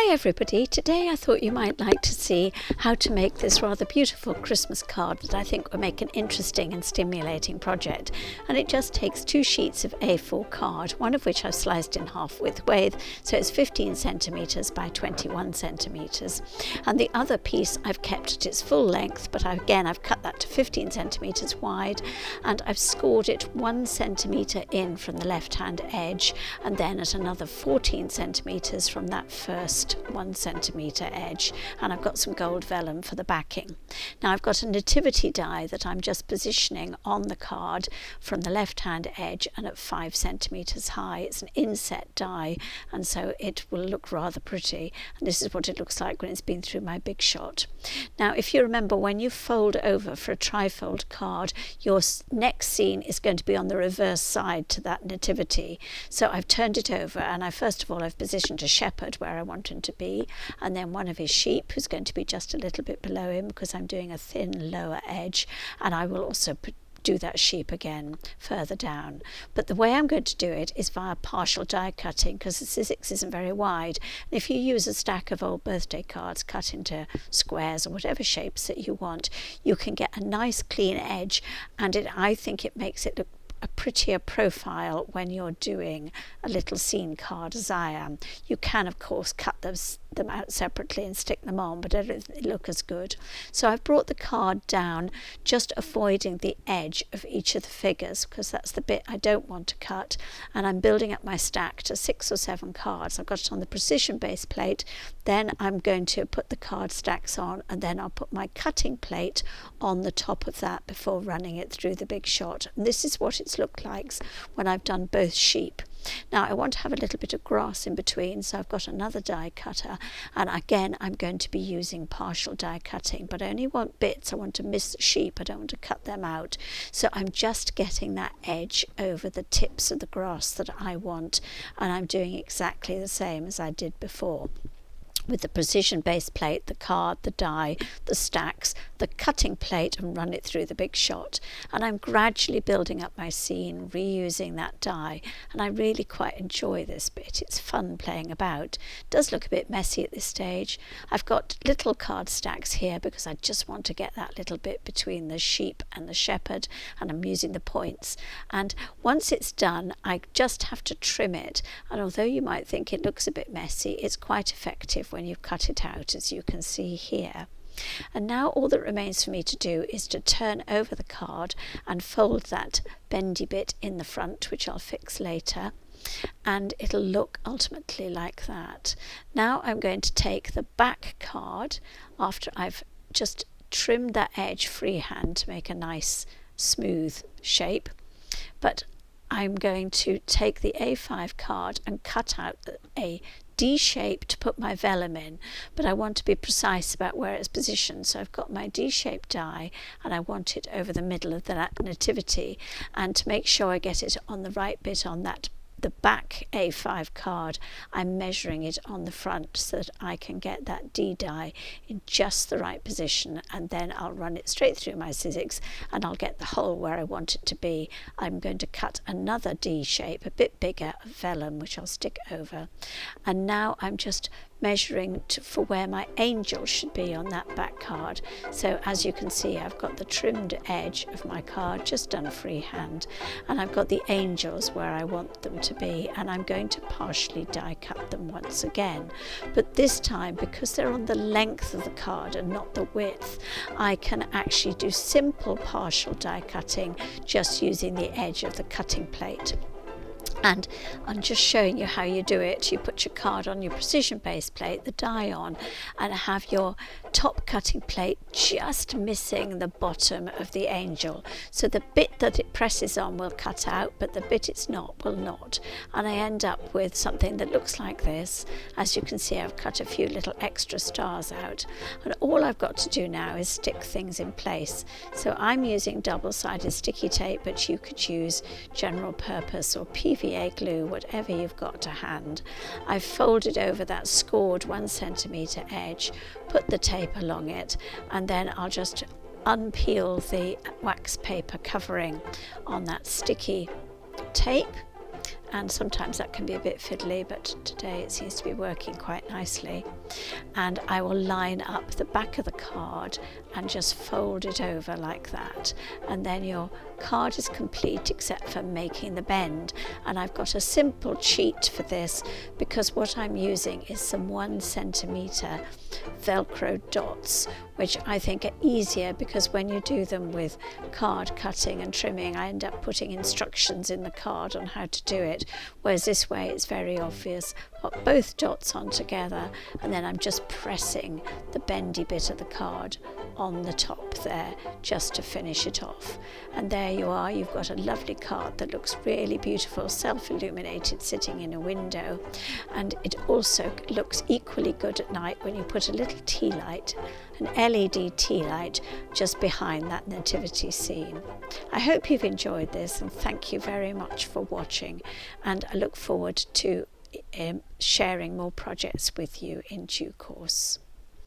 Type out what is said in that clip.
Hi everybody, today I thought you might like to see how to make this rather beautiful Christmas card that I think will make an interesting and stimulating project. And it just takes 2 sheets of A4 card, one of which I've sliced in half with wave, so it's 15 centimetres by 21 centimetres. And the other piece I've kept at its full length, but I've cut that to 15 centimetres wide, and I've scored it 1 centimetre in from the left hand edge, and then at another 14 centimetres from that first 1 centimetre edge, and I've got some gold vellum for the backing. Now I've got a nativity die that I'm just positioning on the card from the left hand edge and at 5 centimetres high. It's an inset die, and so it will look rather pretty, and this is what it looks like when it's been through my Big Shot. Now if you remember, when you fold over for a trifold card, your next scene is going to be on the reverse side to that nativity. So I've turned it over, and I've positioned a shepherd where I want him to be, and then one of his sheep who's going to be just a little bit below him because I'm doing a thin lower edge, and I will also do that sheep again further down. But the way I'm going to do it is via partial die cutting, because the Sizzix isn't very wide. And if you use a stack of old birthday cards cut into squares or whatever shapes that you want, you can get a nice clean edge, and I think it makes it look a prettier profile when you're doing a little scene card as I am. You can of course cut them out separately and stick them on, but they don't look as good. So I've brought the card down, just avoiding the edge of each of the figures, because that's the bit I don't want to cut, and I'm building up my stack to 6 or 7 cards. I've got it on the precision base plate, then I'm going to put the card stacks on, and then I'll put my cutting plate on the top of that before running it through the Big Shot. And this is what it's looked like when I've done both sheep. Now I want to have a little bit of grass in between, so I've got another die cutter, and again I'm going to be using partial die cutting, but I only want bits. I want to miss the sheep, I don't want to cut them out. So I'm just getting that edge over the tips of the grass that I want, and I'm doing exactly the same as I did before, with the precision base plate, the card, the die, the stacks, the cutting plate, and run it through the Big Shot. And I'm gradually building up my scene, reusing that die, and I really quite enjoy this bit. It's fun playing about. It does look a bit messy at this stage. I've got little card stacks here because I just want to get that little bit between the sheep and the shepherd, and I'm using the points. And once it's done, I just have to trim it, and although you might think it looks a bit messy, it's quite effective when you've cut it out, as you can see here. And now all that remains for me to do is to turn over the card and fold that bendy bit in the front, which I'll fix later, and it'll look ultimately like that. Now I'm going to take the back card after I've just trimmed that edge freehand to make a nice smooth shape, but I'm going to take the A5 card and cut out a D shape to put my vellum in, but I want to be precise about where it's positioned. So I've got my D-shaped die, and I want it over the middle of the nativity, and to make sure I get it on the right bit on the back A5 card, I'm measuring it on the front so that I can get that D die in just the right position, and then I'll run it straight through my Sizzix and I'll get the hole where I want it to be. I'm going to cut another D shape, a bit bigger, of vellum, which I'll stick over, and now I'm just measuring for where my angel should be on that back card. So as you can see, I've got the trimmed edge of my card just done freehand, and I've got the angels where I want them to be, and I'm going to partially die cut them once again, but this time, because they're on the length of the card and not the width, I can actually do simple partial die cutting just using the edge of the cutting plate. And I'm just showing you how you do it. You put your card on your precision base plate, the die on, and have your top cutting plate just missing the bottom of the angel. So the bit that it presses on will cut out, but the bit it's not will not. And I end up with something that looks like this. As you can see, I've cut a few little extra stars out. And all I've got to do now is stick things in place. So I'm using double-sided sticky tape, but you could use general purpose or PVA glue, whatever you've got to hand. I've folded over that scored 1 centimetre edge, put the tape along it, and then I'll just unpeel the wax paper covering on that sticky tape, and sometimes that can be a bit fiddly, but today it seems to be working quite nicely. And I will line up the back of the card and just fold it over like that, and then your card is complete except for making the bend. And I've got a simple cheat for this because what I'm using is some 1 centimeter velcro dots, which I think are easier because when you do them with card cutting and trimming, I end up putting instructions in the card on how to do it, whereas this way it's very obvious. Put both dots on together, and then I'm just pressing the bendy bit of the card on the top there just to finish it off. And there you are, you've got a lovely card that looks really beautiful, self-illuminated, sitting in a window. And it also looks equally good at night when you put a little tea light, an LED tea light, just behind that nativity scene. I hope you've enjoyed this, and thank you very much for watching, and I look forward to sharing more projects with you in due course.